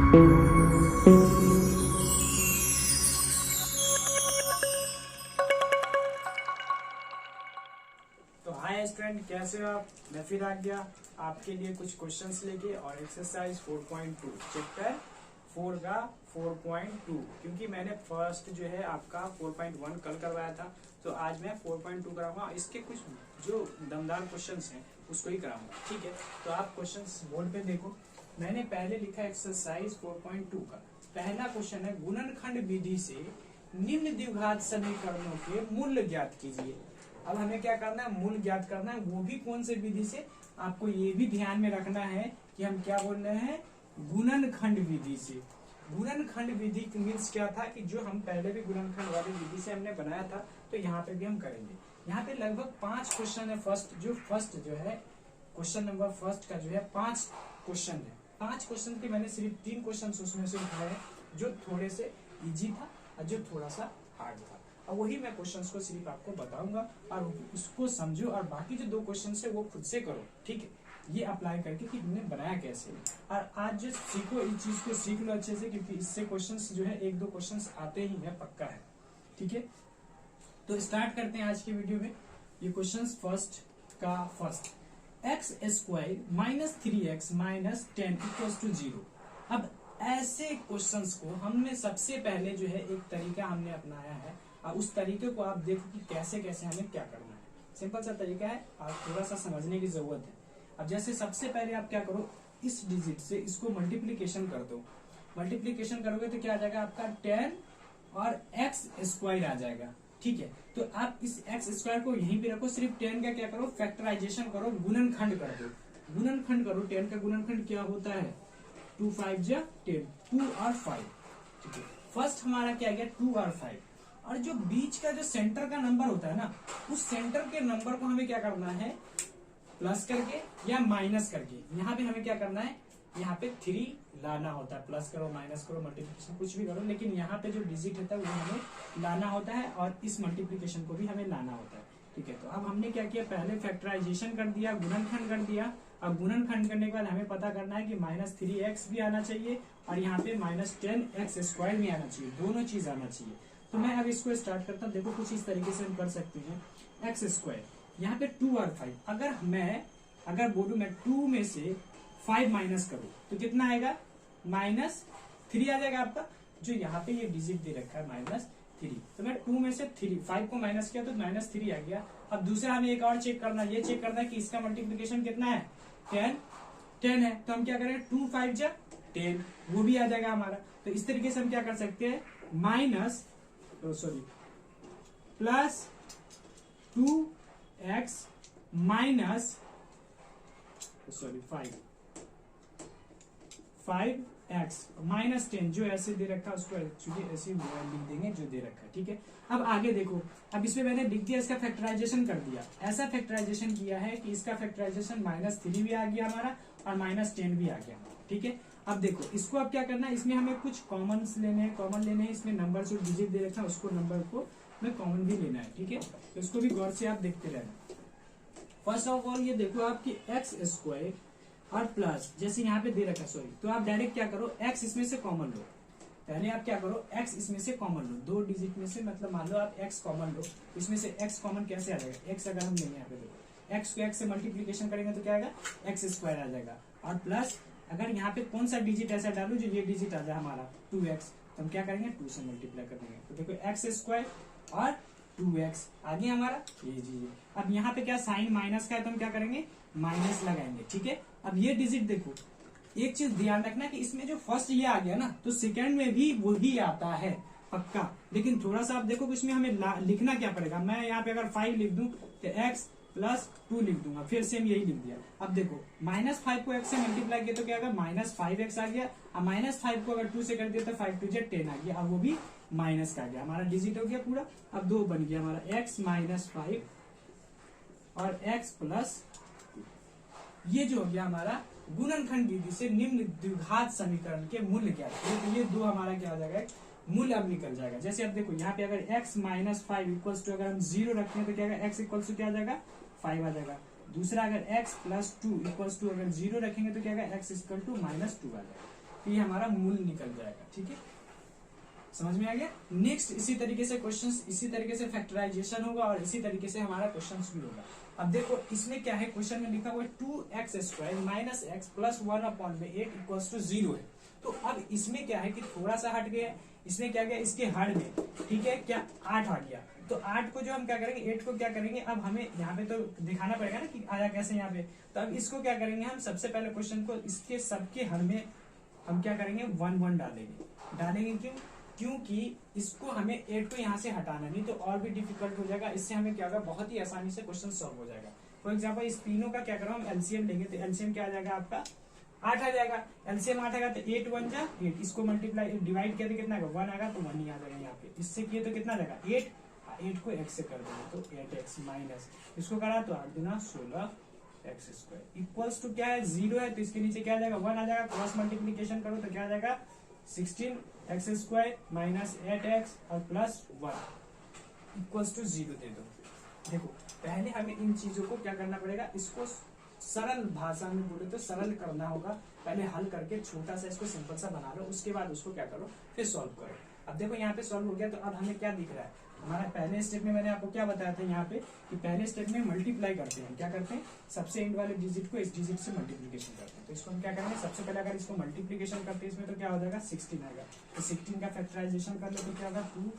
तो hi student, कैसे हो आप? मैं फिर आ गया आपके लिए कुछ क्वेश्चंस लेके और एक्सरसाइज 4.2 चैप्टर 4 का 4.2, क्योंकि मैंने फर्स्ट जो है आपका 4.1 कल करवाया था, तो आज मैं 4.2 कराऊंगा। इसके कुछ जो दमदार क्वेश्चंस हैं उसको ही कराऊंगा, ठीक है। तो आप क्वेश्चंस बोर्ड पे देखो। मैंने पहले लिखा एक्सरसाइज 4.2 का पहला क्वेश्चन है, गुणनखंड विधि से निम्न द्विघात समीकरणों के मूल्य ज्ञात कीजिए। अब हमें क्या करना है? मूल ज्ञात करना है, वो भी कौन से विधि से? आपको ये भी ध्यान में रखना है कि हम क्या बोल रहे हैं, गुणनखंड विधि से। गुणनखंड विधि मीन्स क्या था कि जो हम पहले भी गुणनखंड वाली विधि से हमने बनाया था, तो यहाँ पे भी हम करेंगे। यहाँ पे लगभग 5 क्वेश्चन है। फर्स्ट जो है क्वेश्चन नंबर फर्स्ट का जो है 5 क्वेश्चन है। 5 क्वेश्चन के मैंने सिर्फ 3 क्वेश्चन उसमें से उठाए जो थोड़े से इजी था और जो थोड़ा सा हार्ड था। और वही मैं क्वेश्चंस को सिर्फ आपको बताऊंगा और उसको समझो, और बाकी जो 2 क्वेश्चन है वो खुद से करो, ठीक है। ये अप्लाई करके कि तुमने बनाया कैसे। और आज जो सीखो, इस चीज को सीख लो अच्छे से, क्योंकि इससे क्वेश्चंस जो है 1-2 क्वेश्चंस आते ही है, पक्का है, ठीक है। तो स्टार्ट करते हैं आज की वीडियो में। ये क्वेश्चंस फर्स्ट का first, x square minus 3x minus 10 equal to 0। अब ऐसे क्वेश्चंस को हमने सबसे पहले जो है एक तरीका हमने अपनाया है, और उस तरीके को आप देखो कि कैसे कैसे हमें क्या करना है। सिंपल सा तरीका है और थोड़ा सा समझने की जरूरत है। अब जैसे सबसे पहले आप क्या करो, इस डिजिट से इसको मल्टीप्लीकेशन कर दो। मल्टीप्लीकेशन करोगे तो क्या आ जाएगा आपका 10 और एक्स स्क्वायर आ जाएगा, ठीक है। तो आप इस एक्स स्क्वायर को यहीं पे रखो, सिर्फ 10 का क्या करो, फैक्टराइजेशन करो, गुणनखंड कर दो। गुणनखंड करो, 10 का गुणनखंड क्या होता है, 2 5 जा 10, 2 और 5, ठीक है। फर्स्ट हमारा क्या गया, 2 और 5। और जो बीच का जो सेंटर का नंबर होता है ना, उस सेंटर के नंबर को हमें क्या करना है, प्लस करके या माइनस करके। यहाँ पे हमें क्या करना है, यहाँ पे 3 लाना होता है। प्लस करो, माइनस करो, मल्टीप्लिकेशन कुछ भी करो, लेकिन यहाँ पे जो डिजिट होता है वो हमें लाना होता है, और इस मल्टीप्लिकेशन को भी हमें लाना होता है, ठीक है। तो अब हमने क्या किया, पहले फैक्टराइजेशन कर दिया, गुणनखंड कर दिया। अब गुणनखंड करने के बाद हमें पता करना है कि माइनस 3x भी आना चाहिए और यहाँ पे माइनस 10x स्क्वायर भी आना चाहिए, दोनों चीज आना चाहिए। तो मैं अब इसको स्टार्ट करता हूँ। देखो कुछ इस तरीके से हम कर सकते हैं, एक्स स्क्वायर यहाँ पे 2 और 5। अगर बोलूं मैं 2 में से 5 माइनस करूं तो कितना आएगा, माइनस 3 आ जाएगा आपका। जो यहाँ पे ये डिजिट दे रखा है -3, तो मैं 2 में से 5 को माइनस किया तो -3 आ गया। अब दूसरा हमें एक और चेक करना है, ये चेक करना है कि इसका मल्टीप्लीकेशन कितना है, 10 है। तो हम क्या करें, 2 5 जा 10, वो भी आ जाएगा हमारा। तो इस तरीके से हम क्या कर सकते हैं, plus 2x minus 5x minus 10, जो ऐसे दे रखा है उसको एक्चुअली ऐसे लिख देंगे जो दे रखा है, ठीक है। अब आगे देखो, अब इसमें मैंने लिख दिया, इसका फैक्टराइजेशन कर दिया। ऐसा फैक्टराइजेशन किया है कि इसका फैक्टराइजेशन -3 भी आ गया हमारा और -10 भी आ गया, ठीक है। अब देखो इसको अब क्या करना है, इसमें हमें कुछ कॉमन लेने हैं। इसमें नंबर जो डिजिट दे रखा है उसको नंबर को में कॉमन भी लेना है, ठीक है। तो इसको भी गौर से आप देखते रहना। फर्स्ट ऑफ ऑल ये देखो आपकी एक्स स्क्वायर और प्लस, जैसे यहाँ पे दे रखा है, तो आप डायरेक्ट क्या करो, एक्स इसमें से कॉमन लो। पहले आप क्या करो, एक्स इसमें से कॉमन लो, 2 डिजिट में से, मतलब मान लो आप एक्स कॉमन लो। इसमें से एक्स कॉमन कैसे आ जाएगा, एक्स अगर हम लेंगे यहाँ पे देखो, एक्स को एक्स से मल्टीप्लीकेशन करेंगे तो क्या आएगा, एक्स स्क्वायर आ जाएगा। और प्लस अगर यहाँ पे कौन सा डिजिट ऐसा डालू जो ये डिजिट आ जाए हमारा 2x, तो हम क्या करेंगे, 2 से मल्टीप्लाई कर देंगे। तो देखो एक्स स्क्वायर और 2x आ गया हमारा, ये जी। अब यहाँ पे क्या साइन माइनस का है, तो हम क्या करेंगे, माइनस लगाएंगे, ठीक है। अब ये डिजिट देखो, एक चीज ध्यान रखना कि इसमें जो फर्स्ट ये आ गया ना, तो सेकंड में भी वही आता है पक्का। लेकिन थोड़ा सा आप देखो कि इसमें हमें लिखना क्या पड़ेगा। मैं यहाँ पे अगर 5 लिख दूं तो x प्लस 2 लिख दूंगा, फिर सेम यही लिख दिया। अब देखो -5 को x से मल्टीप्लाई किया तो क्या होगा, -5x आ गया। अब -5 को अगर 2 से कर दिया तो 5 2 10 आ गया, अब वो भी माइनस का आ गया, हमारा डिजिट हो गया पूरा। अब 2 बन गया हमारा x -5 और x प्लस, ये जो हो गया हमारा गुणनखंड विधि से निम्न द्विघात समीकरण के मूल्य क्या है। तो ये 2 हमारा क्या हो जाएगा, मूल्य अब निकल जाएगा। जैसे अब देखो यहाँ पे अगर x -5 इक्वल्स टू, अगर हम 0 रखते हैं तो क्या आएगा, x इक्वल्स टू क्या आ जाएगा, 5 आ जाएगा। दूसरा अगर x + 2 इक्वल्स टू, अगर 0 रखेंगे तो क्या आएगा, x इक्वल टू -2 आ जाएगा। तो ये हमारा मूल निकल जाएगा। ठीक है, समझ में आ गया। नेक्स्ट इसी तरीके से क्वेश्चंस, इसी तरीके से फैक्टराइजेशन होगा और इसी तरीके से हमारा क्वेश्चंस भी होगा। अब देखो इसमें क्या है, क्वेश्चन में लिखा हुआ है 2x² minus x plus 1/8 equals to 0 है। तो अब इसमें क्या है कि थोड़ा सा हट गया, इसमें क्या गया, इसके हर में, ठीक है, क्या 8 आ गया। तो 8 को जो हम क्या करेंगे, 8 को क्या करेंगे, अब हमें यहाँ पे तो दिखाना पड़ेगा ना कि आया कैसे यहाँ पे। तो अब इसको क्या करेंगे, हम सबसे पहले क्वेश्चन को इसके सबके हर में हम क्या करेंगे, 1 1 डालेंगे। क्यों, क्योंकि इसको हमें 8 को यहाँ से हटाना, नहीं तो और भी डिफिकल्ट हो जाएगा। इससे हमें क्या होगा, बहुत ही आसानी से क्वेश्चन सॉल्व हो जाएगा। फॉर एग्जाम्पल इस तीनों का क्या करो, हम एलसीएम लेंगे, तो एलसीएम क्या आ जाएगा आपका 8 आ जाएगा। एलसीएम 8 आएगा तो 8 1 जा 8, इसको मल्टीप्लाई डिवाइड किया तो कितना आएगा, 1 आएगा तो 1 ही आ जाएगा यहाँ पे। इससे किए तो कितना आ जाएगा 8, 8 को x से कर देंगे तो 8x माइनस इसको करा तो 8 गुना 16x² इक्वल्स टू क्या है 0 है, तो इसके नीचे क्या आ जाएगा 1 आ जाएगा। क्रॉस मल्टीप्लीकेशन करो तो क्या आ जाएगा 16x² माइनस 8x और प्लस 1 इक्वल्स टू 0 दे दो। देखो पहले हमें इन चीजों को क्या करना पड़ेगा, इसको सरल भाषा में बोले तो सरल करना होगा। पहले हल करके छोटा सा इसको सिंपल सा बना लो, उसके बाद उसको क्या करो फिर सॉल्व करो। अब देखो यहाँ पे सॉल्व हो गया, तो अब हमें क्या दिख रहा है, हमारा पहले स्टेप में मैंने आपको क्या बताया था यहाँ पे कि पहले स्टेप में मल्टीप्लाई करते हैं। क्या करते हैं, सबसे एंड वाले डिजिट को इस डिजिट से मल्टीप्लीकेशन करते हैं। तो इसको हम क्या करेंगे, सबसे पहले अगर इसको मल्टीप्लीकेशन करते हैं इसमें तो क्या हो जाएगा 16 आएगा। तो 16 का फैक्टराइजेशन कर लो तो क्या होगा 2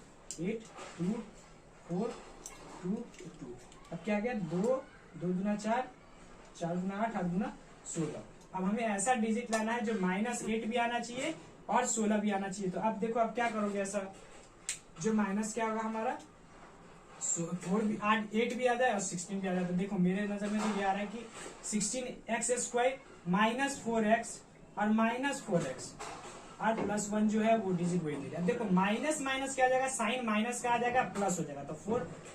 8 2 4 2 2। अब क्या गया 2 2 गुना 4 4 गुना 8 8 गुना 16। अब हमें ऐसा डिजिट लाना है जो -8 भी आना चाहिए और 16 भी आना चाहिए। तो अब देखो अब क्या करोगे, ऐसा जो माइनस क्या होगा हमारा 4 भी 8 भी आ जाए और 16 भी आ जाए। तो देखो मेरे नजर में तो ये आ रहा है कि 16x² माइनस 4x और माइनस 4x और प्लस 1 जो है वो डिजिट वही दे रहा है। देखो माइनस माइनस क्या आ जाएगा, साइन माइनस का आ जाएगा प्लस हो जाएगा। तो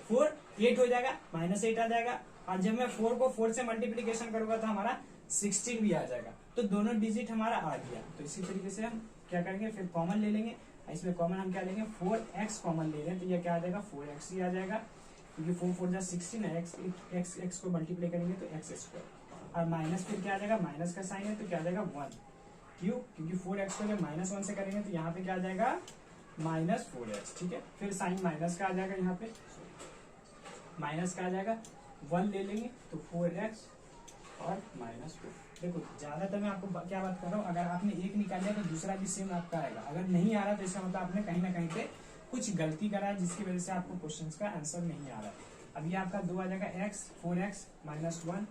4 8 हो जाएगा, -8 आ जाएगा। और जब मैं 4 को 4 से मल्टीप्लीकेशन करूंगा तो हमारा 16 भी आ जाएगा। तो दोनों डिजिट हमारा आ गया। तो इसी तरीके से हम क्या करेंगे, फिर कॉमन ले लेंगे। इसमें कॉमन हम क्या लेंगे 4x कॉमन ले रहे हैं, तो ये क्या आ जाएगा 4x ही आ जाएगा, क्योंकि 4 4 जा 16 है। x को मल्टीप्लाई करेंगे तो x² और माइनस फिर क्या आ जाएगा, माइनस का साइन है तो क्या आ जाएगा 1। क्यों, क्योंकि 4x को जब -1 से करेंगे तो यहाँ पे क्या आ जाएगा -4x। ठीक है, फिर साइन माइनस का आ जाएगा, यहाँ पे माइनस का आ जाएगा 1 ले लेंगे तो 4x और -4। देखो ज्यादातर मैं आपको क्या बात कर रहा हूँ, अगर आपने एक निकाल लिया तो दूसरा भी सेम आपका आएगा। अगर नहीं आ रहा तो इसका मतलब आपने कहीं ना कहीं पे कुछ गलती करा है, जिसकी वजह से आपको क्वेश्चन का आंसर नहीं आ रहा है। अब ये आपका 2 आ जाएगा x 4x -1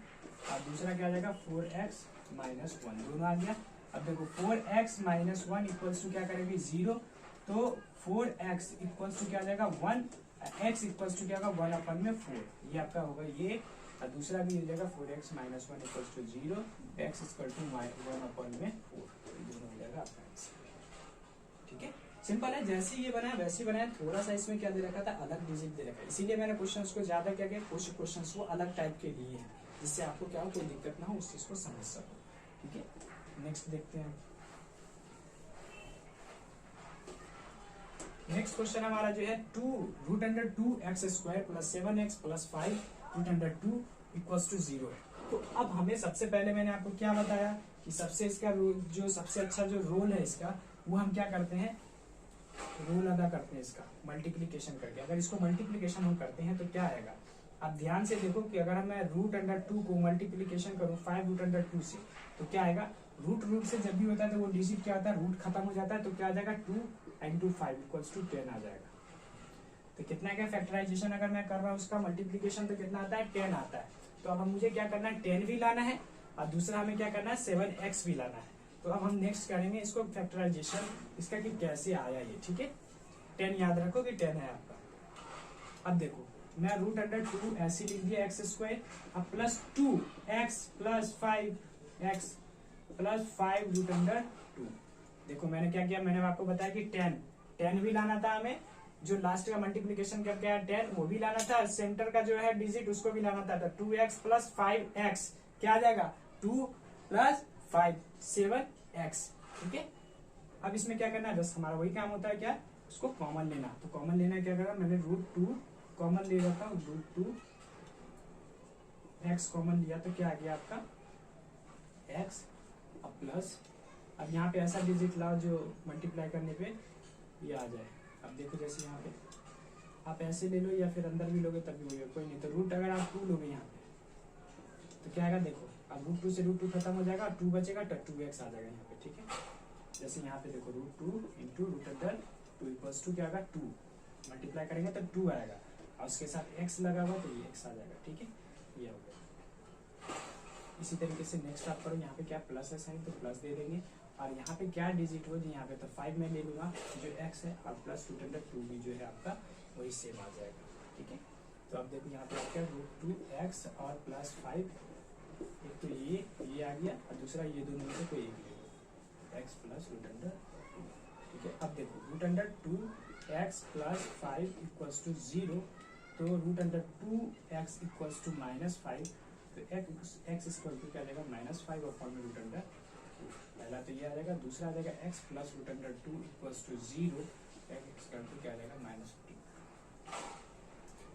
और दूसरा क्या आ जाएगा 4x -1, दोनों आ गया। अब देखो 4x -1 इक्वल्स टू क्या करेंगे 0, तो 4x इक्वल्स टू क्या आ जाएगा 1, x इक्वल्स टू क्या होगा 1/4, ये आपका होगा ये। और दूसरा भी हो जाएगा 4x -1 equals to 0, x equal to 1/4, दोनों हो जाएगा आपका आंसर। ठीक है, सिंपल है, जैसे ये बनाया वैसे ही बनाया। थोड़ा सा इसमें क्या दे रखा था, अलग डिजिट दे रखा है, इसीलिए मैंने क्वेश्चंस को ज्यादा क्या किया, कुछ क्वेश्चंस को अलग टाइप के लिए हैं, जिससे आपको क्या हो कोई दिक्कत ना हो, उस चीज को समझ सको। ठीक है, नेक्स्ट देखते हैं। नेक्स्ट क्वेश्चन हमारा जो है 2√2x² + 7x + 5√2 इक्वल्स टू 0 है। तो अब हमें सबसे पहले मैंने आपको क्या बताया कि सबसे इसका जो सबसे अच्छा जो रोल है इसका, वो हम क्या करते हैं, रोल अदा करते हैं इसका मल्टीप्लीकेशन करके। अगर इसको मल्टीप्लीकेशन हम करते हैं तो क्या आएगा, आप ध्यान से देखो कि अगर मैं √2 को मल्टीप्लीकेशन करूं 5√2 से तो क्या आएगा, रूट से जब भी होता है तो वो डिजिट क्या होता है, रूट खत्म हो जाता है, तो क्या आ जाएगा 2 × 5 इक्वल्स टू 10 आ जाएगा। तो कितना क्या फैक्टराइजेशन अगर मैं कर रहा हूँ उसका मल्टीप्लीकेशन तो कितना आता है 10 आता है। तो अब मुझे क्या करना है 10 भी लाना है और दूसरा हमें क्या करना है 7x भी लाना है। तो अब हम नेक्स्ट करेंगे इसको फैक्टराइजेशन इसका कि कैसे आया ये। ठीक है, 10 याद रखो कि 10 है आपका। अब देखो मैं √2 ऐसे लिख दिया x² अब प्लस 2x + 5x + 5√2। देखो मैंने क्या किया, मैंने आपको बताया कि 10 भी लाना था हमें, जो लास्ट का मल्टीप्लीकेशन करके आया 10 वो भी लाना था, सेंटर का जो है डिजिट उसको भी लाना था। तो 2x + 5x क्या आ जाएगा 2 + 5 7x। ठीक है, अब इसमें क्या करना है, बस हमारा वही काम होता है क्या, उसको कॉमन लेना। तो कॉमन लेना क्या करा, मैंने √2 कॉमन ले रहा था, √2x कॉमन लिया तो क्या आ गया आपका x प्लस अब यहाँ पे ऐसा डिजिट लाओ जो मल्टीप्लाई करने पे ये आ जाए। अब देखो जैसे यहाँ पे आप ऐसे ले लो या फिर अंदर भी लोगे तब भी होगा, कोई नहीं। तो रूट अगर आप 2 लोगे यहाँ पे तो क्या आएगा देखो, अब रूट 2 से रूट 2 खत्म हो जाएगा, 2 बचेगा तो 2x आ जाएगा यहाँ पे, ठीक है। जैसे यहाँ पे देखो root 2 into root under 2 equals to क्या आएगा 2, मल्टीप्लाई करेंगे तो 2 आएगा और उसके साथ x लगा हुआ तो ये x आ जाएगा, ठीक है। ये हो गया। इसी तरीके से नेक्स्ट आप करो, यहाँ पे क्या प्लस है साइन तो प्लस दे देंगे, और यहाँ पे क्या डिजिट हो जी यहाँ पे तो 5 में ले लूंगा जो x है, और प्लस रूट अंडर 2 भी जो है आपका वही सेम आ जाएगा, ठीक है। तो अब देखो यहाँ पे आपका रूट 2x और प्लस 5, एक तो ये आ गया और दूसरा ये दोनों में से कोई एक ले लो, x प्लस रूट अंडर 2, ठीक है। अब देखो root under 2x plus 5 equals to 0, तो root under 2x equals to -5, तो x इक्वल टू क्या आ जाएगा -5 और फॉर्म में रूट अंडर 2। पहला तो ये आ जाएगा, दूसरा आ जाएगा x plus root under 2 equals to 0, x equal to क्या आ जाएगा -2।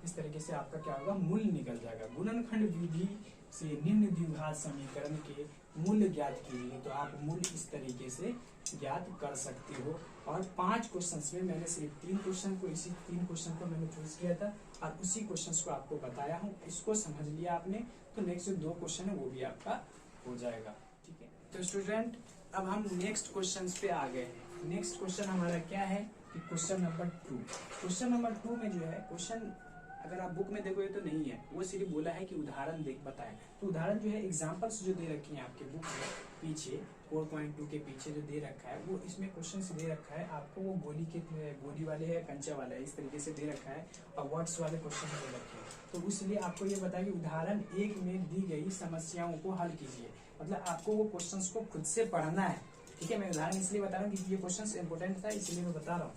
इस तरीके से आपका क्या होगा मूल्य निकल जाएगा। गुणनखंड विधि से निम्न द्विघात समीकरण के मूल्य ज्ञात कीजिए, तो आप मूल्य इस तरीके से ज्ञात कर सकते हो। और 5 क्वेश्चंस में मैंने सिर्फ 3 क्वेश्चन को, इसी 3 क्वेश्चन को मैंने चूज किया था और उसी क्वेश्चंस को आपको बताया हूँ। इसको समझ लिया आपने तो नेक्स्ट जो 2 क्वेश्चन है वो भी आपका हो जाएगा, ठीक है। तो स्टूडेंट अब हम नेक्स्ट क्वेश्चन पे आ गए हैं। नेक्स्ट क्वेश्चन हमारा क्या है कि क्वेश्चन नंबर 2। क्वेश्चन नंबर 2 में जो है क्वेश्चन अगर आप बुक में देखोगे तो नहीं है, वो सिर्फ बोला है कि उदाहरण देख बताएं। तो उदाहरण जो है एग्जांपल्स जो दे रखी हैं आपके बुक में पीछे 4.2 के पीछे जो दे रखा है वो इसमें क्वेश्चन दे रखा है आपको, वो गोली वाले है कंचा वाला है, इस तरीके से दे रखा है और वर्ड्स वाले क्वेश्चन दे रखे हैं। तो इसलिए आपको ये बताया कि उदाहरण 1 में दी गई समस्याओं को हल कीजिए। मतलब आपको वो क्वेश्चन को खुद से पढ़ना है, ठीक है। मैं उदाहरण इसलिए बता रहा हूँ कि ये क्वेश्चन इंपोर्टेंट था, इसलिए मैं बता रहा हूँ।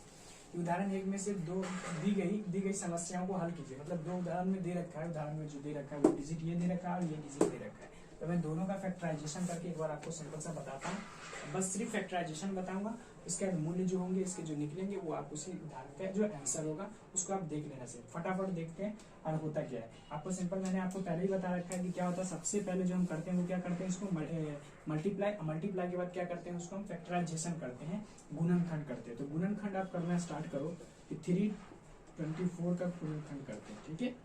उदाहरण 1 में से 2 दी गई समस्याओं को हल कीजिए। मतलब 2 उदाहरण में दे रखा है, उदाहरण में जो दे रखा है वो डिजिट ये दे रखा है और ये डिजिट दे रखा है। तो मैं दोनों का फैक्टराइजेशन करके एक बार आपको सिंपल सा बताता हूँ। बस सिर्फ फैक्टराइजेशन बताऊंगा, इसके मूल्य जो होंगे इसके जो निकलेंगे वो आप उसी उदाहरण का जो आंसर होगा उसको आप देख लेना से फटाफट देखते हैं। और होता क्या है आपको सिंपल, मैंने आपको पहले ही बता रखा है कि क्या होता है। सबसे पहले जो हम करते हैं वो क्या करते हैं, इसको मल्टीप्लाई के बाद क्या करते हैं उसको हम फैक्टराइजेशन करते हैं, गुणनखंड करते हैं। तो गुणनखंड आप करना स्टार्ट करो कि 324 का गुणनखंड करते हैं, ठीक है।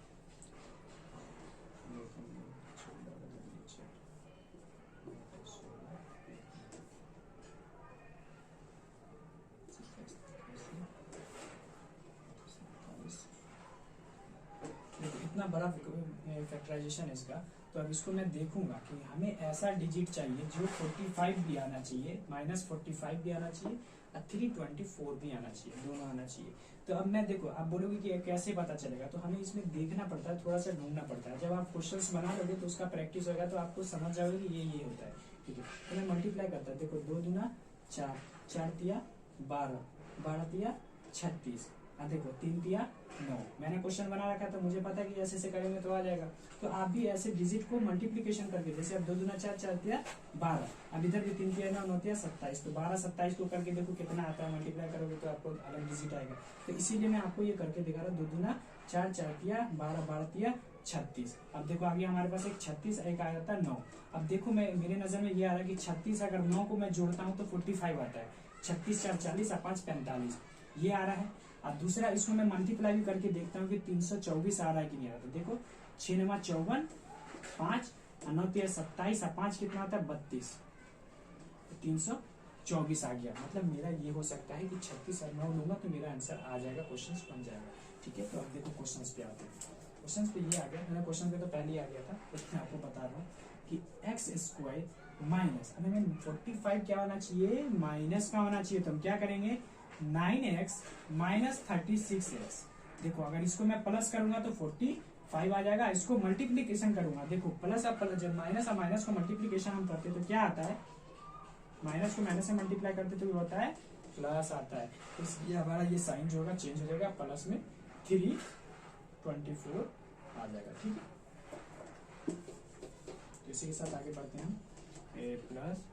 इतना बड़ा फैक्टराइजेशन है इसका। तो अब इसको मैं देखूंगा कि हमें ऐसा डिजिट चाहिए जो 45 भी आना चाहिए, -45 भी आना चाहिए और 324 भी आना चाहिए, दोनों आना चाहिए। तो अब मैं देखो आप बोलोगे कि कैसे पता चलेगा, तो हमें इसमें देखना पड़ता है, थोड़ा सा ढूंढना पड़ता है। जब आप क्वेश्चंस बना लोगे तो उसका प्रैक्टिस होगा तो आपको समझ जाओगे कि ये होता है, ठीक है। तो मैं मल्टीप्लाई करता है, देखो 2 दूना 4, 4 तिया 12, 12 तिया 36, देखो 3 तिया 9। मैंने क्वेश्चन बना रखा तो मुझे पता है कि ऐसे करेंगे तो आ जाएगा। तो आप भी ऐसे डिजिट को मल्टीप्लिकेशन करके, जैसे अब 2 दूना 4, 4 तिया 12, अब इधर भी 3 तिया 9, 9 तिया 27, तो 12 27 को करके देखो कितना आता है। मल्टीप्लाई करोगे तो आपको अलग डिजिट आएगा। तो इसीलिए मैं आपको ये करके दिखा रहा हूँ। 2 दूना 4, 4 तिया 12, 12 तिया 36। अब देखो आगे हमारे पास एक 36, एक आ जाता है 9। अब देखो मैं मेरे नजर में ये आ रहा है कि 36 अगर 9 को मैं जोड़ता हूँ तो 45 आता है। 36 4 40 और 5 45 ये आ रहा है। अब दूसरा इसको मैं मल्टीप्लाई भी करके देखता हूँ कि 324 आ रहा है कि नहीं आ रहा। तो देखो 6 9 54, 5 और 9 3 27 और 5 कितना होता है 32, 324 आ गया। मतलब मेरा ये हो सकता है कि 36 और 9 लूंगा तो मेरा आंसर आ जाएगा, क्वेश्चन बन जाएगा, ठीक है। तो अब देखो क्वेश्चन पे आते हैं। क्वेश्चन पे ये आ गया, मैंने क्वेश्चन पे तो पहले ही आ गया था, लेकिन आपको बता रहा हूँ कि एक्स स्क्वायर माइनस, हमें 45 क्या होना चाहिए, माइनस का होना चाहिए। तो हम क्या करेंगे 9x माइनस 36x। देखो अगर इसको मैं प्लस करूंगा तो 45 आ जाएगा। इसको मल्टीप्लीकेशन करूंगा, देखो प्लस और प्लस, जब माइनस और माइनस को मल्टीप्लीकेशन हम करते हैं तो क्या आता है, माइनस को माइनस से मल्टीप्लाई करते तो होता है प्लस आता है। तो इसलिए हमारा ये साइन जो होगा चेंज हो जाएगा, प्लस में 324 आ जाएगा, ठीक है। तो इसी के साथ आगे बढ़ते हैं हम। प्लस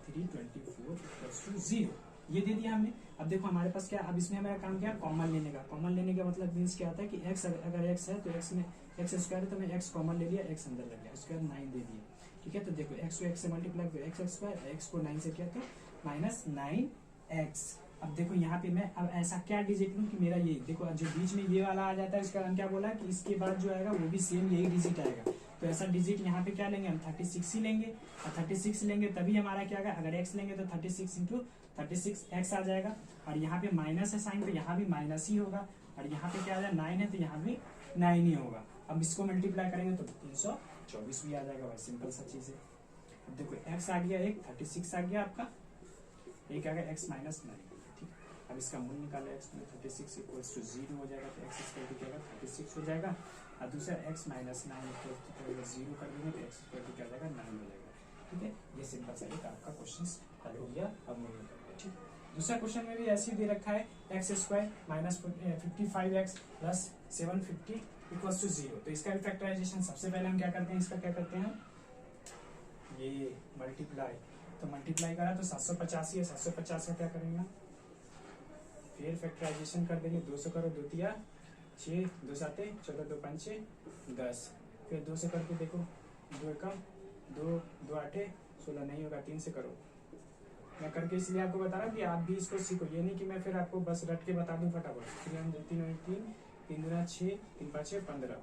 324 = 0 ये दे दिया हमने। अब देखो हमारे पास क्या, अब इसमें हमारा काम क्या है, कॉमन लेने का। कॉमन लेने का मतलब मीन्स क्या होता है कि x अगर x है तो x में x स्क्वायर है तो मैं x कॉमन ले लिया, x अंदर लग गया, स्क्वायर 9 दे दिया, ठीक है। तो देखो x को x से मल्टीप्लाई करो x स्क्वायर, x को 9 से किया तो माइनस 9x। अब देखो यहाँ पे मैं अब ऐसा क्या डिजिट लूँ कि मेरा ये देखो जो बीच में ये वाला आ जाता है इसका हम क्या बोला कि इसके बाद जो आएगा वो भी सेम यही डिजिट आएगा। तो ऐसा डिजिट यहाँ पे क्या लेंगे हम 36 ही लेंगे, और 36 लेंगे तभी हमारा क्या आएगा, अगर x लेंगे तो 36 इंटू 36x आ जाएगा। और यहाँ पे माइनस है साइन तो यहाँ भी माइनस ही होगा, और यहाँ पे क्या आ जाएगा 9 है तो यहाँ भी 9 ही होगा। अब इसको मल्टीप्लाई करेंगे तो 324 भी आ जाएगा, वही सिंपल सा चीज है। अब देखो x आ गया एक 36 आ गया आपका, एक आ गया x माइनस 9, ठीक। अब इसका मूल निकालो x में 36 इक्वल्स टू 0 हो जाएगा, तो x स्क्वायर क्या होगा 36 हो जाएगा, और दूसरा x माइनस 9 इक्वल्स टू 0 कर देंगे तो x स्क्वायर क्या हो जाएगा 9 हो जाएगा, ठीक है। ये सिंपल सा एक आपका क्वेश्चन हल हो गया। अब मूल निकाल गया, ठीक। दूसरा क्वेश्चन में भी ऐसे ही दे रखा है x square minus 55x plus 750 equals to 0। तो इसका फैक्टराइजेशन सबसे पहले हम क्या करते हैं, इसका क्या करते हैं ये मल्टीप्लाई, तो मल्टीप्लाई करा तो 785 है, 750 का क्या करेंगे फिर फैक्टराइजेशन कर देंगे, 200 करो 2 तिया 6, 2 साते 14, 2 पंचे 10, फिर 2 से करके देखो 2 एकम 2, 2 आठे 16 नहीं होगा, 3 से करो। मैं करके इसलिए आपको बता रहा हूँ कि आप भी इसको सीखो, ये नहीं कि मैं फिर आपको बस रट के बता दूं फटाफट। 3 दूना 6, 3 5 15।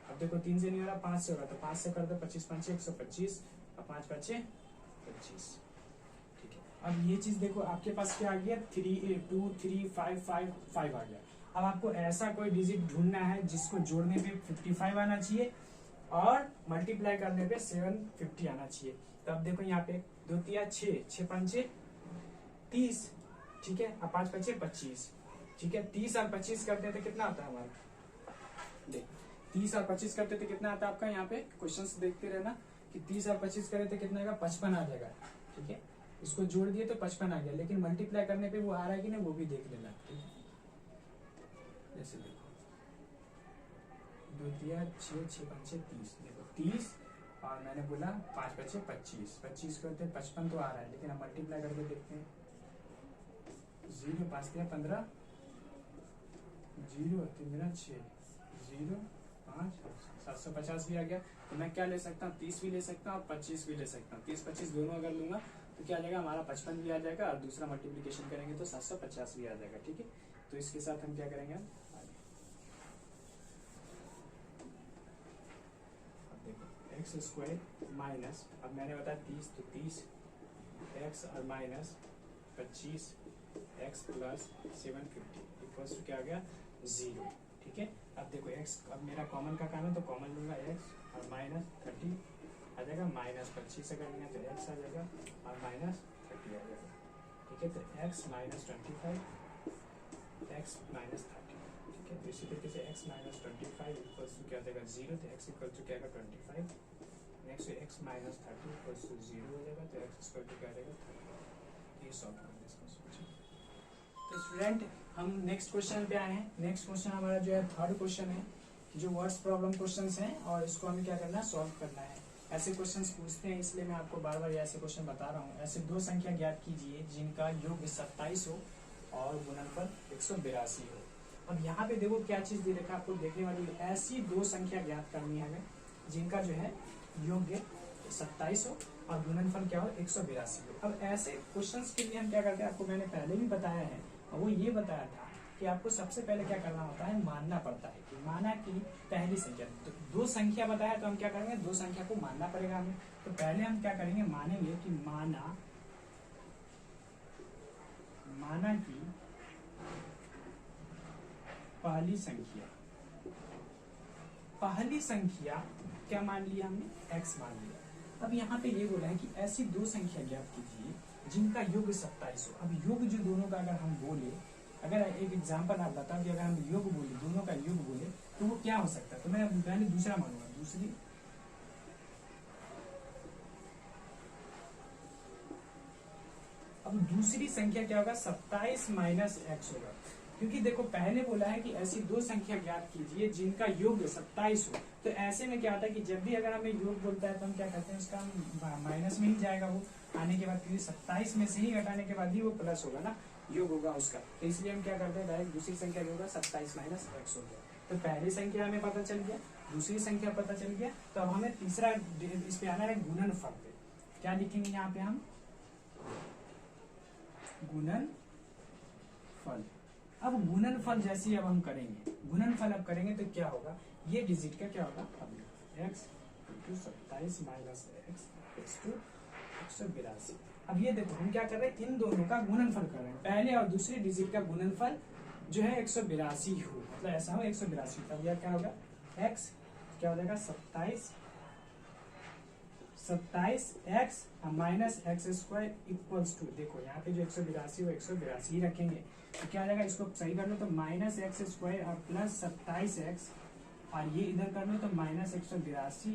अब देखो 3 से नहीं हो रहा 5 से होगा, तो 5 से कर दो 25 5 125 और 5 5 25, ठीक है। अब ये चीज देखो आपके पास क्या आ गया 3 2 3 5 5 5 आ गया। अब आपको ऐसा कोई डिजिट ढूंढना है जिसको जोड़ने पे 55 आना चाहिए और मल्टीप्लाई करने पे 750 आना चाहिए। तो अब देखो यहाँ पे 2 तिया 6, 6 पंचे 30, ठीक है, अब 5 पंचे 25, ठीक है। 30 और 25 करते तो कितना आता है हमारा, देख 30 और 25 करते तो कितना आता है आपका, यहाँ पे क्वेश्चंस देखते रहना कि 30 और 25 करे तो कितना आएगा 55 आ जाएगा, ठीक है। इसको जोड़ दिए तो 55 आ गया, लेकिन मल्टीप्लाई करने पे वो आ रहा है कि नहीं वो भी देख लेना, ठीक है। जैसे देखो 2 तिया 6, 6 पंचे 30, देखो 30 और मैंने बोला 5 बचे 25, 25 करते 55 तो आ रहा है, लेकिन हम मल्टीप्लाई करके देखते हैं 0 5 तिया 15, 0 3 दुना 6, 0 5 750 भी आ गया। तो मैं क्या ले सकता हूँ 30 भी ले सकता हूँ और 25 भी ले सकता हूँ। 30 25 दोनों अगर लूंगा तो क्या आ जाएगा हमारा 55 भी आ जाएगा और दूसरा मल्टीप्लिकेशन करेंगे तो 750 भी आ जाएगा, ठीक है। तो इसके साथ हम क्या करेंगे अब देखो एक्स स्क्वायर माइनस, अब मैंने बताया 30 तो 30 एक्स और minus 25 x plus 750 equals to क्या आ गया 0, ठीक है। अब देखो x अब मेरा कॉमन का काम है तो कॉमन लूंगा x और माइनस 30 आ जाएगा, माइनस 25 से करेंगे तो x आ जाएगा और माइनस 30 आ जाएगा, ठीक है। तो x माइनस 25 x माइनस 30, ठीक है। तो इसी तरीके से x माइनस 25 इक्वल्स टू क्या आ जाएगा 0, तो x इक्वल टू क्या आएगा 25, next x minus 30 equals to 0 हो जाएगा, तो x इक्वल टू क्या आ जाएगा 30। ये सॉल्व कर दें इसको। तो स्टूडेंट हम नेक्स्ट क्वेश्चन पे आए हैं। नेक्स्ट क्वेश्चन हमारा जो है थर्ड क्वेश्चन है, जो वर्ड्स प्रॉब्लम क्वेश्चंस हैं और इसको हमें क्या करना है सॉल्व करना है। ऐसे क्वेश्चंस पूछते हैं इसलिए मैं आपको बार बार ऐसे क्वेश्चन बता रहा हूँ। ऐसे 2 संख्या ज्ञात कीजिए जिनका योग 27 हो और गुणनफल 182 हो। अब यहाँ पे देखो क्या चीज दे रखा है आपको देखने वाली, ऐसी 2 संख्या ज्ञात करनी है हमें जिनका जो है योग 27 हो और गुणनफल क्या हो 182 हो। अब ऐसे क्वेश्चंस के लिए हम क्या करते हैं आपको मैंने पहले भी बताया है, और वो ये बताया था कि आपको सबसे पहले क्या करना होता है मानना पड़ता है कि माना कि पहली संख्या तो 2 संख्या बताया तो हम क्या करेंगे 2 संख्या को मानना पड़ेगा हमें। तो पहले हम क्या करेंगे मानेंगे कि माना कि पहली संख्या क्या मान लिया हमने x मान लिया। अब यहाँ पे ये बोला है कि ऐसी 2 संख्या ज्ञात कीजिए जिनका योग 27 हो। अब योग जो दोनों का अगर हम बोले, अगर एक एग्जांपल आप बताओ कि अगर हम योग बोले दोनों का योग बोले तो वो क्या हो सकता है, तो मैं पहले दूसरा मानूंगा, दूसरी संख्या क्या होगा 27 माइनस x होगा, क्योंकि देखो पहले बोला है कि ऐसी 2 संख्या ज्ञात कीजिए जिनका योग 27 हो। तो ऐसे में क्या होता है कि जब भी अगर हमें योग बोलता है तो हम क्या करते हैं उसका माइनस में ही जाएगा वो आने के बाद, क्योंकि 27 में से ही घटाने के बाद ही वो प्लस होगा ना, योग होगा उसका। तो इसलिए हम क्या करते हैं डायरेक्ट दूसरी संख्या जो होगा 27 माइनस x हो गया। तो पहली संख्या हमें पता चल गया, दूसरी संख्या पता चल गया, तो अब हमें तीसरा इस पे आना है गुणनफल पे। क्या लिखेंगे यहाँ पे हम? गुणनफल। अब गुणनफल जैसे अब हम करेंगे, गुणनफल अब करेंगे तो क्या होगा, ये डिजिट का क्या होगा, अब x × 27 माइनस x × 182। अब ये देखो हम क्या कर रहे हैं, इन दोनों का गुणनफल कर रहे हैं, पहले और दूसरे डिजिट का गुणनफल जो है 182 हो, मतलब ऐसा हो 182। तब यह क्या होगा, x क्या हो जाएगा 27x minus x² equals to, देखो यहाँ पे जो 182 वो 182 ही रखेंगे, तो क्या हो जाएगा, इसको सही कर लो तो माइनस x² और प्लस 27x, और ये इधर कर लो तो माइनस 182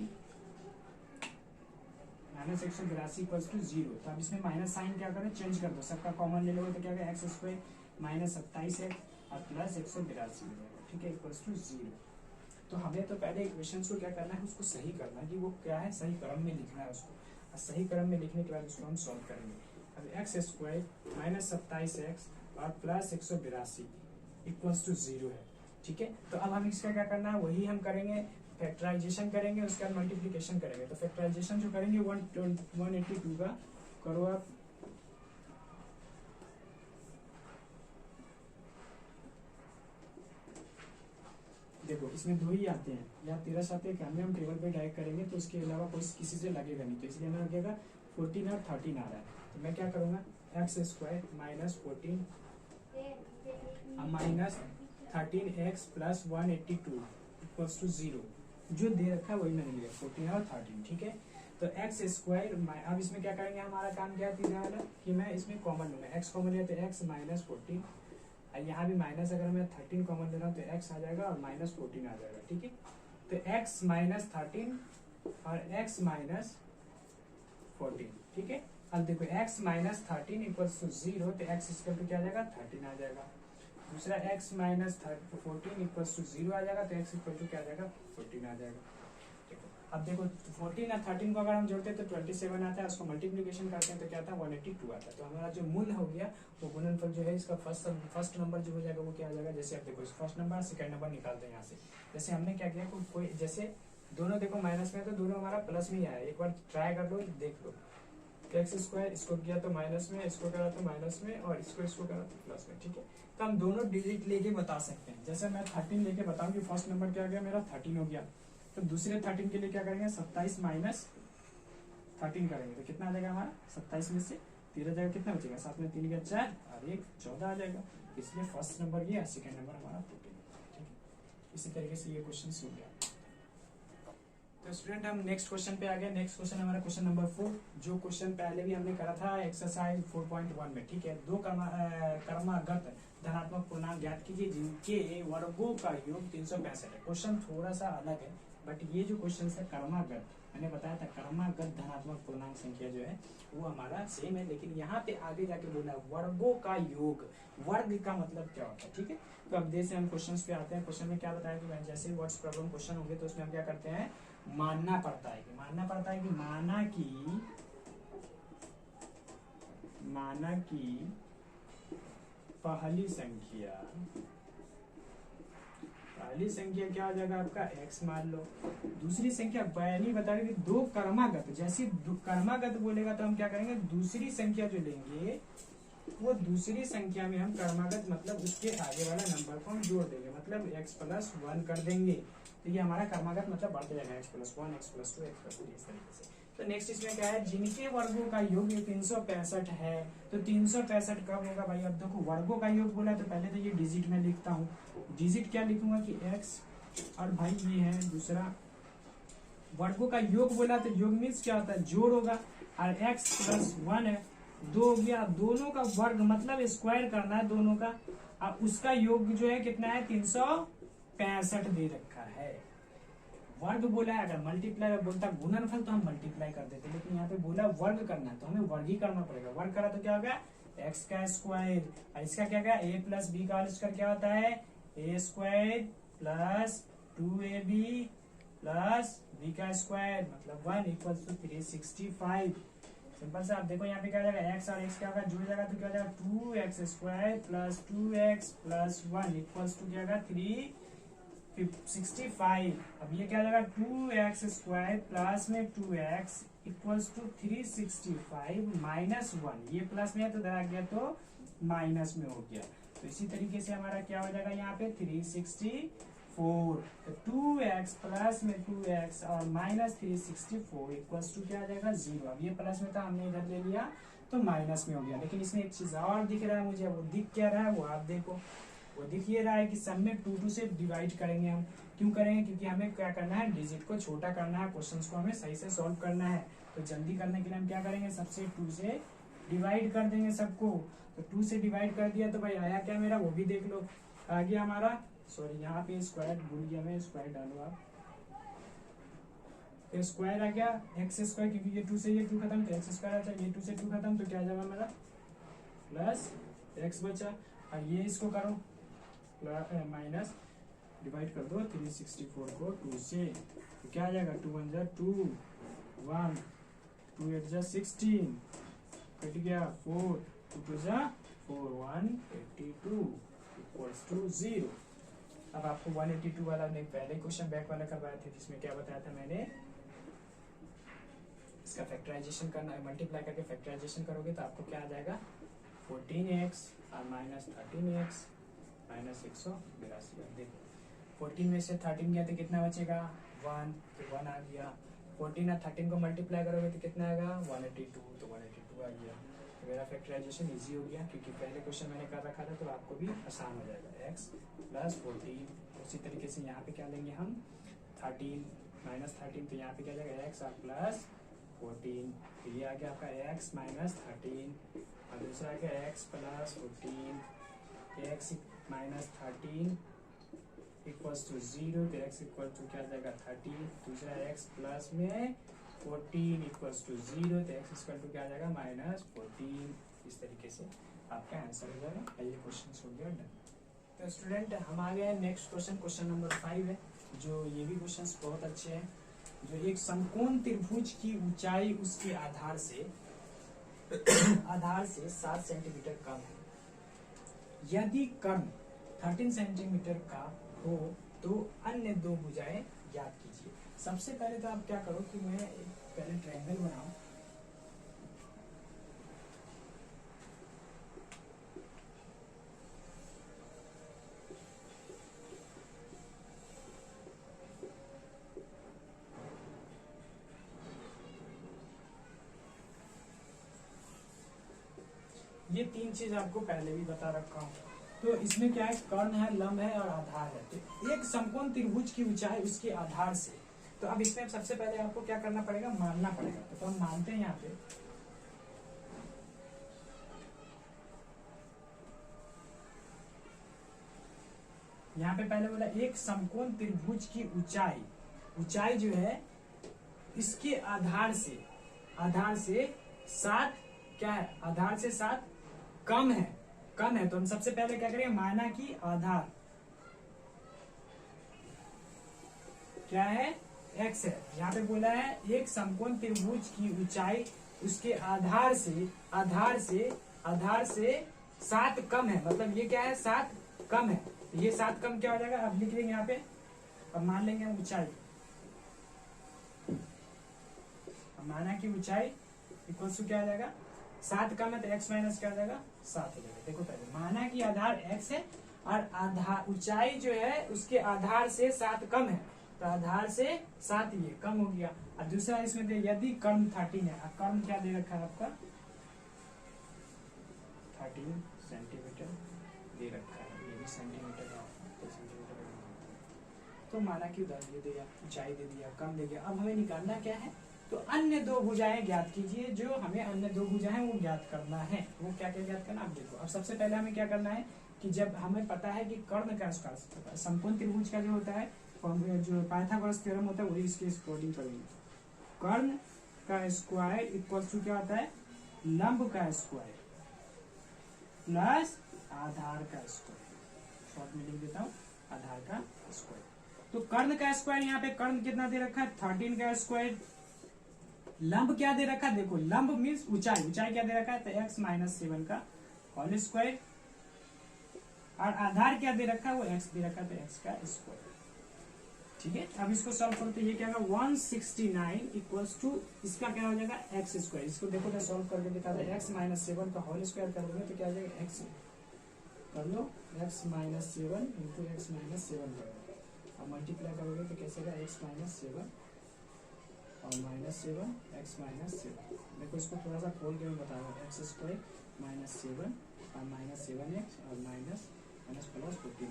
इक्वल्स टू 0। तो अब इसमें माइनस साइन क्या करें, चेंज कर दो, सबका कॉमन ले लोगे तो क्या होगा x² माइनस 27x और प्लस 182 हो जाएगा, ठीक है, इक्वल्स टू 0। तो हमें तो पहले इक्वेशंस को क्या करना है, उसको सही करना है कि वो क्या है, सही क्रम में लिखना है उसको, और सही क्रम में लिखने के बाद उसको हम सॉल्व करेंगे। अब x² माइनस 27x और प्लस 182 इक्वल्स टू 0 है, ठीक है। तो अब हम इसका क्या करना है, वही हम करेंगे, फैक्टराइजेशन करेंगे, उसके बाद मल्टीप्लिकेशन करेंगे। तो फैक्टराइजेशन जो करेंगे 182 का करो आप, देखो इसमें 2 ही आते हैं या 13 आते हैं, हम टेबल पे डायरेक्ट करेंगे तो उसके अलावा कोई किसी से लगेगा नहीं, तो इसलिए हमें लगेगा 14 और 13 आ रहा है। तो मैं क्या करूँगा, x² minus 14 minus 13x plus 182 equals to 0, जो दे रखा है वही मैंने लिया 14 और 13, ठीक है। तो x², अब इसमें क्या करेंगे, हमारा काम क्या है तीसरा वाला, कि मैं इसमें कॉमन लूंगा, x कॉमन लिया तो x माइनस 14, यहाँ भी माइनस, अगर मैं 13 कॉमन ले रहा हूँ तो x आ जाएगा और माइनस 14 आ जाएगा, ठीक है। तो x माइनस 13 और x माइनस 14, ठीक है। अब देखो x माइनस 13 इक्वल्स टू 0, तो x इक्वल टू क्या आ जाएगा 13 आ जाएगा। दूसरा x माइनस 14 इक्वल्स टू 0 आ जाएगा, तो x इक्वल टू क्या आ जाएगा 14 आ जाएगा। अब देखो 14 और 13 को अगर हम जोड़ते हैं तो 27 आता है, उसको मल्टीप्लिकेशन करते हैं तो क्या आता है 182 आता है। तो हमारा जो मूल हो गया वो गुणनफल जो है इसका फर्स्ट नंबर जो हो जाएगा वो क्या हो जाएगा, जैसे आप देखो फर्स्ट नंबर सेकंड नंबर निकालते हैं यहाँ से, जैसे हमने क्या किया, कोई जैसे दोनों देखो माइनस में तो दोनों हमारा प्लस में ही आया, एक बार ट्राई कर लो देख लो, x² इसको किया तो माइनस में, इसको करा तो माइनस में, और इसको करा तो प्लस में, ठीक है। तो हम दोनों डिजिट लेके बता सकते हैं, जैसे मैं 13 लेके बताऊँ कि फर्स्ट नंबर क्या गया मेरा 13 हो गया, तो दूसरे 13 के लिए क्या करेंगे 27 माइनस 13 करेंगे तो कितना आ जाएगा हमारा, 27 में से 13 जाएगा, कितना बचेगा, 7 में 3 गया 4 और 1 14 आ जाएगा। इसलिए फर्स्ट नंबर ये, सेकंड नंबर हमारा 14, ठीक है। इसी तरीके से ये क्वेश्चन हो गया। तो स्टूडेंट हम नेक्स्ट क्वेश्चन पे आ गए। नेक्स्ट क्वेश्चन हमारा क्वेश्चन नंबर 4, जो क्वेश्चन पहले भी हमने करा था एक्सरसाइज 4.1 में, ठीक है। दो क्रमागत धनात्मक पूर्णांक ज्ञात कीजिए जिनके वर्गों का योग 365 है। क्वेश्चन थोड़ा सा अलग है, बट ये जो क्वेश्चन है क्रमागत, मैंने बताया था क्रमागत धनात्मक पूर्णांक संख्या जो है वो हमारा सेम है, लेकिन यहाँ पे आगे जाके बोला वर्गों का योग, वर्ग का मतलब क्या होता है, ठीक है। तो अब जैसे हम क्वेश्चन पे आते हैं, क्वेश्चन में क्या बताया कि जैसे वर्ड्स प्रॉब्लम क्वेश्चन होंगे तो उसमें हम क्या करते हैं, मानना पड़ता है कि माना कि पहली संख्या क्या हो जाएगा आपका x मान लो, दूसरी संख्या पहली बता रहे कि दो क्रमागत, जैसे क्रमागत बोलेगा तो हम क्या करेंगे, दूसरी संख्या जो लेंगे वो दूसरी संख्या में हम क्रमागत मतलब उसके आगे वाला नंबर को हम जोड़ देंगे, मतलब x+1 कर देंगे, तो ये हमारा क्रमागत मतलब बढ़ते जाएगा x+1 x+2 x+3 इस तरीके से। तो नेक्स्ट इसमें क्या है, जिनके वर्गों का योग 365 है, तो 365 कब होगा भाई, अब देखो वर्गों का योग बोला तो पहले तो ये डिजिट में लिखता हूँ, डिजिट क्या लिखूंगा कि x, और भाई ये है दूसरा वर्गों का योग बोला तो योग मीन्स क्या होता है, जोड़ होगा, और x+1 है, 2 हो गया, दोनों का वर्ग मतलब स्क्वायर करना है दोनों का, और उसका योग जो है कितना है 365 दे रखा है। वर्ग बोला है, अगर मल्टीप्लाई बोलता गुणनफल तो हम मल्टीप्लाई कर देते, लेकिन यहाँ पे बोला वर्ग करना है तो हमें वर्ग ही करना पड़ेगा। वर्ग करा तो क्या होगा x का स्क्वायर, और इसका क्या गया a प्लस बी का स्क्वायर क्या होता है a² plus 2ab plus b का स्क्वायर मतलब 1 इक्वल्स टू 365। सिंपल से आप देखो यहाँ पे क्या हो जाएगा x और x क्या होगा जुड़ जाएगा तो क्या हो जाएगा 2x² plus 2x plus 1 equals to क्या होगा 65। अब ये क्या जाएगा 2x² प्लस में 2x इक्वल्स टू 365 माइनस 1। ये प्लस में है तो इधर आ गया तो माइनस में हो गया। तो इसी तरीके से हमारा क्या हो जाएगा यहाँ पे 364। तो 2x प्लस में 2x और माइनस 364 इक्वल्स टू क्या आ जाएगा 0। अब ये प्लस में था, हमने इधर ले लिया तो माइनस में हो गया। लेकिन इसमें एक चीज और दिख रहा है मुझे, वो दिख क्या रहा है वो आप देखो। वो दिख ये रहा है कि सब में 2 से डिवाइड करेंगे हम। क्यों करेंगे? क्योंकि हमें क्या करना है, डिजिट को छोटा करना है, क्वेश्चंस को हमें सही से सॉल्व करना है। तो जल्दी करने के लिए हम क्या करेंगे, सबसे 2 से डिवाइड कर देंगे सबको। तो 2 से डिवाइड कर दिया तो भाई आया क्या मेरा, वो भी देख लो। आ गया हमारा, सॉरी यहाँ पे स्क्वायर भूल गया मैं, स्क्वायर डालो आप। तो स्क्वायर आ गया x², क्योंकि ये 2 से ये 2 खत्म तो x² आता है, ये 2 से 2 खत्म तो क्या आ जाएगा हमारा प्लस x बचा। और ये इसको करो माइनस, डिवाइड कर दो 364 को 2 से, तो क्या आ जाएगा 2 1 जा 2 1 2 8 जा 16 कट गया 4 2 2 जा 4 182 इक्वल्स टू 0। अब आपको 182 वाला ने पहले क्वेश्चन बैक वाला करवाया थे, जिसमें क्या बताया था मैंने, इसका फैक्टराइजेशन करना है, मल्टीप्लाई करके फैक्टराइजेशन करोगे तो आपको क्या आ जाएगा 14x और माइनस 13x माइनस 182। देखो 14 में से 13 गया तो कितना बचेगा 1, तो 1 आ गया। 14 और 13 को मल्टीप्लाई करोगे तो कितना आएगा 182, तो 182 आ गया। तो मेरा फैक्टराइजेशन इजी हो गया, क्योंकि पहले क्वेश्चन मैंने कर रखा था, तो आपको भी आसान हो जाएगा। x प्लस 14, उसी तरीके से यहाँ पे क्या लेंगे हम 13 माइनस 13, तो यहाँ पे क्या जाएगा x और प्लस 14, तो ये आ गया आपका x माइनस 13, और दूसरा आ गया x plus 14, x minus 13 equals to 0, तो x इक्वल टू क्या जाएगा 30, दूसरा x प्लस में 14 इक्वल्स टू 0, तो x इक्वल टू क्या आ जाएगा माइनस 14। इस तरीके से आपका आंसर हो जाएगा। ये क्वेश्चन हो गया डन। तो स्टूडेंट हम आ गए नेक्स्ट क्वेश्चन, क्वेश्चन नंबर 5 है, जो ये भी क्वेश्चन बहुत अच्छे हैं। जो एक समकोण त्रिभुज की ऊंचाई उसके आधार से 7 सेंटीमीटर कम है, यदि कर्ण 13 सेंटीमीटर का हो तो अन्य 2 भुजाएं ज्ञात कीजिए। सबसे पहले तो आप क्या करो कि मैं एक पहले ट्रायंगल बनाऊं। ये 3 चीज आपको पहले भी बता रखा हूं। तो इसमें क्या है, कर्ण है, लंब है और आधार है। तो एक समकोण त्रिभुज की ऊंचाई उसके आधार से, तो अब इसमें सबसे पहले आपको क्या करना पड़ेगा, मानना पड़ेगा। तो हम मानते हैं यहाँ पे पहले बोला एक समकोण त्रिभुज की ऊंचाई जो है इसके आधार से 7 क्या है, आधार से 7 कम है। तो हम सबसे पहले क्या करेंगे, माना कि आधार क्या है x है। यहाँ पे बोला है एक समकोण त्रिभुज की ऊंचाई उसके आधार से 7 कम है, मतलब ये क्या है 7 कम है। तो ये 7 कम क्या हो जाएगा, अब लिख लेंगे यहाँ पे। अब मान लेंगे ऊंचाई, माना कि ऊंचाई इक्वल टू क्या आ जाएगा 7 कम है, तो x माइनस क्या आ जाएगा 7 हो जाएगा। देखो पहले माना कि आधार x है और आधार ऊंचाई जो है उसके आधार से 7 कम है, तो आधार से 7 ये कम हो गया। और दूसरा इसमें दे यदि कर्ण 13 है, अब कर्ण क्या दे रखा है आपका 13 सेंटीमीटर दे रखा है, ये भी सेंटीमीटर है, तो माना कि उधर दे दिया, ऊंचाई दे दिया, कम दे दिया। अब हमें निकालना क्या है, तो अन्य 2 भुजाएं ज्ञात कीजिए। जो हमें अन्य 2 भुजाएं वो ज्ञात करना है, वो क्या क्या ज्ञात करना, आप देखो। अब सबसे पहले हमें क्या करना है कि जब हमें पता है कि कर्ण का स्क्वायर समकोण त्रिभुज का जो होता है, जो पाइथागोरस थ्योरम होता है, वही इसके अकॉर्डिंग करेंगे। कर्ण का स्क्वायर इक्वल टू क्या होता है, लंब का स्क्वायर प्लस आधार का स्क्वायर। शॉर्ट में लिख देता हूँ, आधार का स्क्वायर। तो कर्ण का स्क्वायर, यहाँ पे कर्ण कितना दे रखा है 13 का स्क्वायर। लंब क्या दे रखा है, देखो लंब मीन्स ऊंचाई क्या दे रखा है, तो x माइनस 7 का होल स्क्वायर। और आधार क्या दे रखा है, वो x दे रखा है, तो x का स्क्वायर। ठीक है। अब इसको सॉल्व करते ये क्या होगा 169 इक्वल्स टू इसका क्या हो जाएगा एक्स स्क्वायर। इसको देखो मैं सॉल्व करके दिखा दे एक्स माइनस 7 का होल स्क्वायर करोगे तो क्या आ जाएगा एक्स कर लो X minus 7 into X minus 7 करोगे और मल्टीप्लाई करोगे तो कैसे होगा एक्स माइनस 7 और माइनस 7 एक्स माइनस 7। देखो इसको थोड़ा सा खोल के मैं बता रहा हूँ एक्स स्क्वायर माइनस 7 और माइनस 7x और माइनस माइनस प्लस 14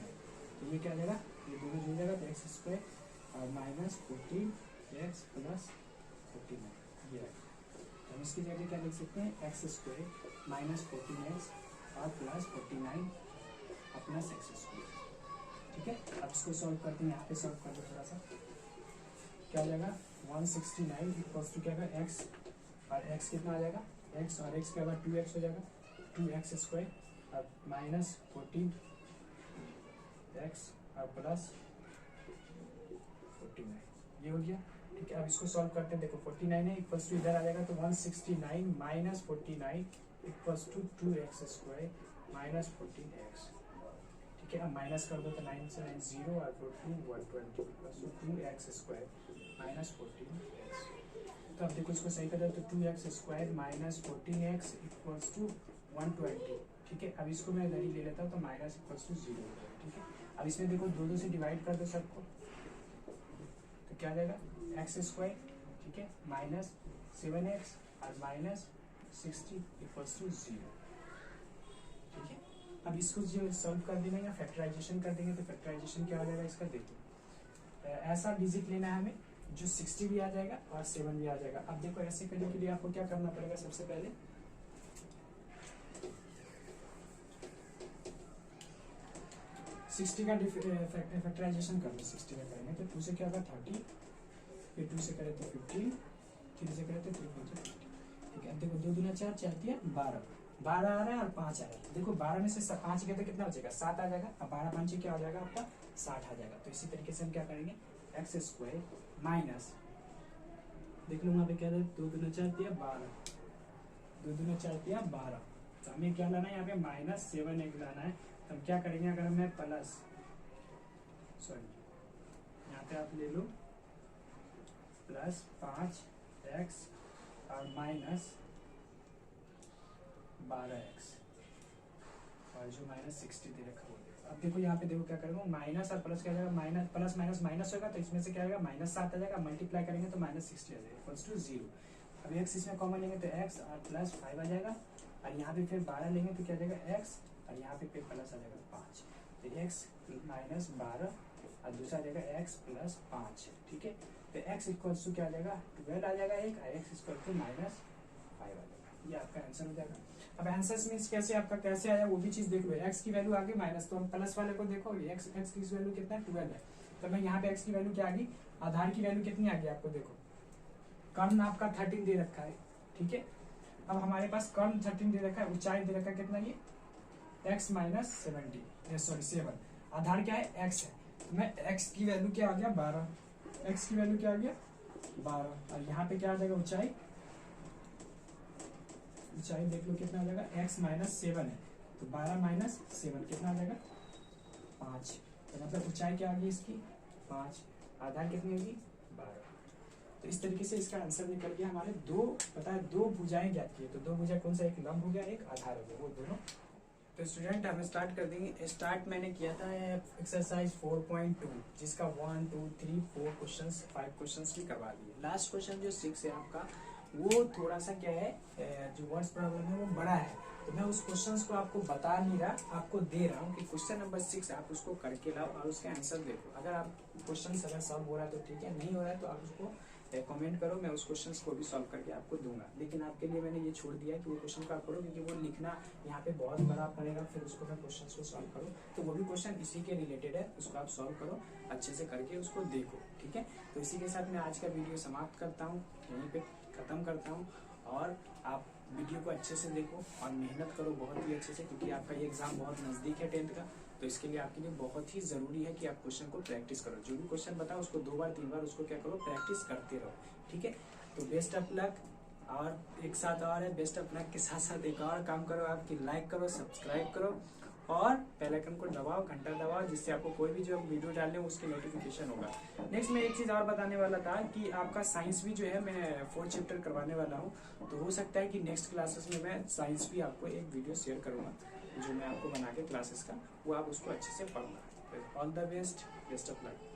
तो ये क्या आ जाएगा ये दोनों जुड़ जाएगा तो एक्स स्क्वायर और माइनस 14x प्लस 14 ये तो हम इसकी जगह क्या लिख सकते हैं एक्स स्क्वायर माइनस 14x और प्लस 49 और प्लस एक्स स्क्वायर। ठीक है। अब इसको सॉल्व करते हैं, यहाँ पे सॉल्व कर दो थोड़ा सा क्या हो जाएगा 169 इक्वल्स टू क्या होगा एक्स और एक्स कितना आ जाएगा एक्स और एक्स के बाद 2x हो जाएगा 2x स्क्वायर और माइनस 14x और प्लस 49 ये हो गया। ठीक है। अब इसको सॉल्व करते हैं देखो 49 है इक्वल्स टू इधर आ जाएगा तो 169 minus 49 equals to 2x square minus 14x। ठीक है। अब माइनस कर दो तो 9 से 9 0 और 2 120 equals to 2x square minus 14x। तो अब देखो इसको सही कर दो तो 2x square minus 14x equals to 120। ठीक है। अब इसको मैं इधर ही ले लेता हूँ तो माइनस इक्वल्स टू 0। ठीक है। अब इसमें देखो दो से डिवाइड कर दो सबको तो क्या आ जाएगा एक्स स्क्वायर ठीक है माइनस 7x और माइनस 60 इक्वल्स टू 0। ठीक है। अब इसको जो सॉल्व कर देंगे या फैक्टराइजेशन कर देंगे तो फैक्टराइजेशन क्या हो जाएगा इसका देखो ऐसा डिजिट लेना है हमें जो 60 भी आ जाएगा और 7 भी आ जाएगा। अब देखो ऐसे करने के लिए आपको क्या करना पड़ेगा सबसे पहले 60 का फैक्टराइजेशन कर लो 60 का करेंगे तो 2 से क्या होगा 30 फिर 2 से करें तो 15 3 से करें तो 3 ठीक है। अब देखो 2 दूना 4 4 दिया 12 आ रहा है और 5 आ रहा है। देखो 12 में से 5 गया तो कितना बचेगा 7 आ जाएगा। अब 12 5 क्या हो जाएगा आपका 60 आ जाएगा। तो इसी तरीके से हम क्या करेंगे एक्स स्क्वायर माइनस देख लो वहाँ पे क्या 2 दूना 4 दिया 12 2 दूना 4 दिया 12 तो हमें क्या लाना है यहाँ पे माइनस 7 एक लाना है। तो हम क्या करेंगे अगर मैं प्लस सॉरी यहाँ पे आप ले लो प्लस 5x और माइनस 12x और जो माइनस 60 दे रखा वो देखो। अब देखो यहाँ पे देखो क्या करेंगे माइनस और प्लस क्या जाएगा माइनस प्लस माइनस माइनस होगा तो इसमें से क्या आएगा माइनस 7 आ जाएगा मल्टीप्लाई करेंगे तो माइनस 60 आ जाएगा इक्वल्स टू 0। अब x इसमें कॉमन लेंगे तो x और प्लस 5 आ जाएगा और यहाँ पे फिर 12 लेंगे तो क्या जाएगा x और यहाँ पे प्लस आ जाएगा 5 तो x माइनस 12 और दूसरा आ जाएगा x प्लस 5। ठीक है। तो x इक्वल्स टू क्या आ जाएगा 12 आ जाएगा एक और x इक्वल टू माइनस 5 आ जाएगा। ये आपका आंसर हो जाएगा। अब आंसर मीन्स कैसे आपका कैसे आया वो भी चीज देख लो x की वैल्यू आ गई माइनस तो हम प्लस वाले को देखो x की वैल्यू कितना 12 है तो मैं यहाँ पे x की वैल्यू क्या आ गई आधार की वैल्यू कितनी आ गई आपको देखो कर्ण आपका 13 दे रखा है। ठीक है। अब हमारे पास कर्ण 13 दे रखा है ऊंचाई दे रखा है कितना ये x माइनस 7 आधार क्या है x है तो मैं x की वैल्यू क्या आ गया 12 x की वैल्यू क्या आ गया 12 और यहाँ पे क्या आ जाएगा ऊंचाई देख लो कितना आ जाएगा x माइनस 7 है तो 12 माइनस 7 कितना आ जाएगा 5 तो मतलब ऊंचाई क्या आ गई इसकी 5 आधार कितनी होगी 12। तो इस तरीके से इसका आंसर निकल गया हमारे दो भुजाएं ज्ञात की तो दो भुजा कौन सा एक लंब हो गया एक आधार हो गया वो दोनों। तो स्टूडेंट हम स्टार्ट कर देंगे। स्टार्ट मैंने किया था एक्सरसाइज 4.2 जिसका 1 2 3 4 क्वेश्चंस 5 क्वेश्चंस भी करवा दिए। लास्ट क्वेश्चन जो 6 है आपका वो थोड़ा सा क्या है जो वर्ड्स प्रॉब्लम है वो बड़ा है तो मैं उस क्वेश्चंस को आपको बता नहीं रहा आपको दे रहा हूँ कि क्वेश्चन नंबर 6 आप उसको करके लाओ और उसके आंसर देखो। अगर आप क्वेश्चन अगर सॉल्व हो रहा है तो ठीक है नहीं हो रहा है तो आप उसको कमेंट करो मैं उस क्वेश्चन को भी सॉल्व करके आपको दूंगा। लेकिन आपके लिए मैंने ये छोड़ दिया कि वो क्वेश्चन को आप करो क्योंकि वो लिखना यहाँ पे बहुत बड़ा पड़ेगा फिर उसको मैं क्वेश्चन को सॉल्व करूँ तो वो भी क्वेश्चन इसी के रिलेटेड है उसको आप सॉल्व करो अच्छे से करके उसको देखो। ठीक है। तो इसी के साथ मैं आज का वीडियो समाप्त करता हूँ यहीं पे खत्म करता हूँ और आप वीडियो को अच्छे से देखो और मेहनत करो बहुत ही अच्छे से क्योंकि आपका ये एग्जाम बहुत नजदीक है 10th का तो इसके लिए आपके लिए बहुत ही जरूरी है कि आप क्वेश्चन को प्रैक्टिस करो। जो भी क्वेश्चन बताओ उसको 2 बार 3 बार उसको क्या करो प्रैक्टिस करते रहो। ठीक है। तो बेस्ट ऑफ लक और एक साथ और है बेस्ट ऑफ लक के साथ साथ एक और काम करो आपकी लाइक करो सब्सक्राइब करो और बेल आइकन को दबाओ, घंटा दबाओ, जिससे आपको कोई भी जो वीडियो डालने उसकी नोटिफिकेशन होगा। नेक्स्ट मैं एक चीज और बताने वाला था कि आपका साइंस भी जो है मैं 4 चैप्टर करवाने वाला हूँ, तो हो सकता है कि नेक्स्ट क्लासेस में मैं साइंस भी आपको एक वीडियो शेयर करूंगा, जो मैं आपको बना के क्लासेस का, वो आप उसको अच्छे से पढ़ना। All the best, best of luck.